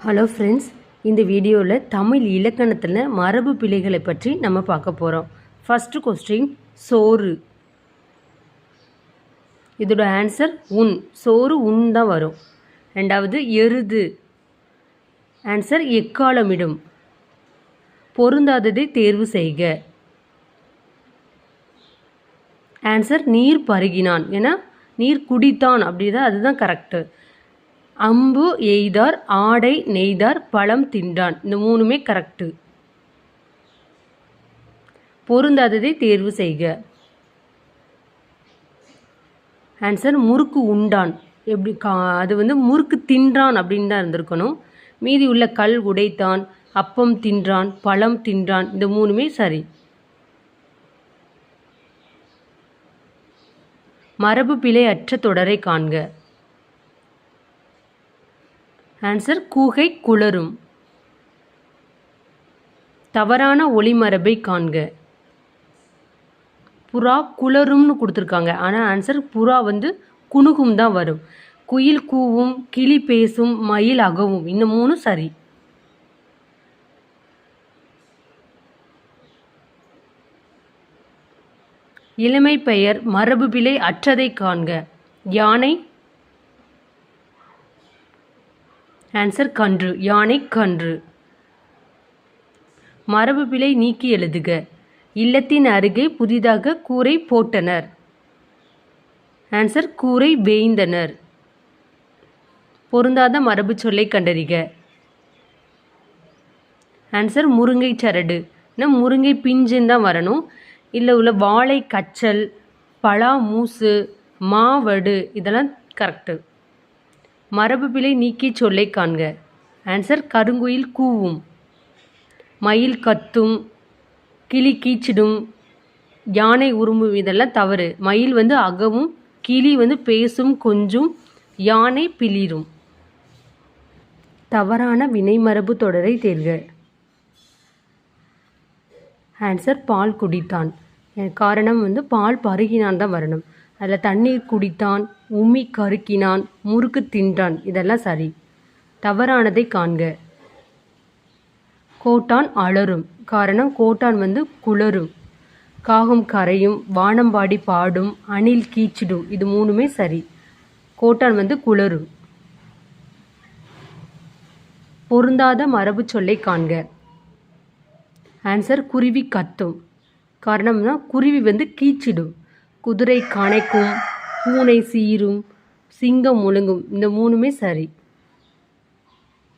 Hello friends, இந்த வீடியோவில் தமிழ் இலக்கணத்தில் மரபு பிழைகளை பற்றி நம்ம பார்க்க போகிறோம். ஃபஸ்ட்டு கொஸ்டின், சோறு. இதோட ஆன்சர் உன். சோறு உன் தான் வரும். ரெண்டாவது, எருது. ஆன்சர் எக்காலமிடும். பொருந்தாததை தேர்வு செய்க. ஆன்சர் நீர் பருகினான். ஏன்னா நீர் குடித்தான் அப்படிதான், அதுதான் கரெக்டு. அம்பு எய்தார், ஆடை நெய்தார், பழம் தின்றான். இந்த மூணுமே கரெக்டு. பொருந்தாததை தேர்வு செய்க. ஆன்சர் முறுக்கு உண்டான். எப்படி அது முறுக்கு தின்றான் அப்படின்னு தான் இருந்திருக்கணும். மீதி உள்ள கல் உடைத்தான், அப்பம் தின்றான், பழம் தின்றான். இந்த மூணுமே சரி. மரபு பிழை அற்ற தொடரை காண்க. ஆன்சர் கூகை குளரும். தவறான ஒளிமரபை காண்க. புறா குளரும்னு கொடுத்துருக்காங்க. ஆனால் ஆன்சர் புறா குணுகும் தான் வரும். குயில் கூவும், கிளி பேசும், மயில் அகவும். இந்த மூணு சரி. இளமை பெயர் மரபு பிழை அற்றதை காண்க. யானை. ஆன்சர் கன்று. யானை கன்று. மரபு பிழை நீக்கி எழுதுக. இல்லத்தின் அருகே புதிதாக கூரை போட்டனர். ஆன்சர் கூரை வேய்ந்தனர். பொருந்தாத மரபு சொல்லை கண்டறிக. ஆன்சர் முருங்கை சரடு. முருங்கை பிஞ்சுன்னு தான் வரணும். இல்லை உள்ள வாழை கச்சல், பலா மூசு, மாவடு இதெல்லாம் கரெக்டு. மரபு பிழை நீக்கி சொல்லை காண்க. ஆன்சர் கருங்குயில் கூவும், மயில் கத்தும், கிளி கீச்சிடும், யானை உருமும். இதெல்லாம் தவறு. மயில் அகவும், கிளி பேசும் கொஞ்சும், யானை பிளிரும். தவறான வினைமரபு தொடரை தேர்க. ஆன்சர் பால் குடித்தான். காரணம் பால் பருகினான் தான் வரணும். அதில் தண்ணீர் குடித்தான், உமி கருக்கினான், முறுக்கு தின்றான். இதெல்லாம் சரி. தவறானதை காண்க. கோட்டான் அலரும். காரணம் கோட்டான் குளரும். காகம் கரையும், வானம்பாடி பாடும், அணில் கீச்சிடும். இது மூணுமே சரி. கோட்டான் குளரும். பொருந்தாத மரபு சொல்லை காண்க. ஆன்சர் குருவி கத்தும். காரணம்னா குருவி கீச்சிடும். குதிரை கனைக்கும், பூனை சீரும், சிங்கம் முழுங்கும். இந்த மூணுமே சரி.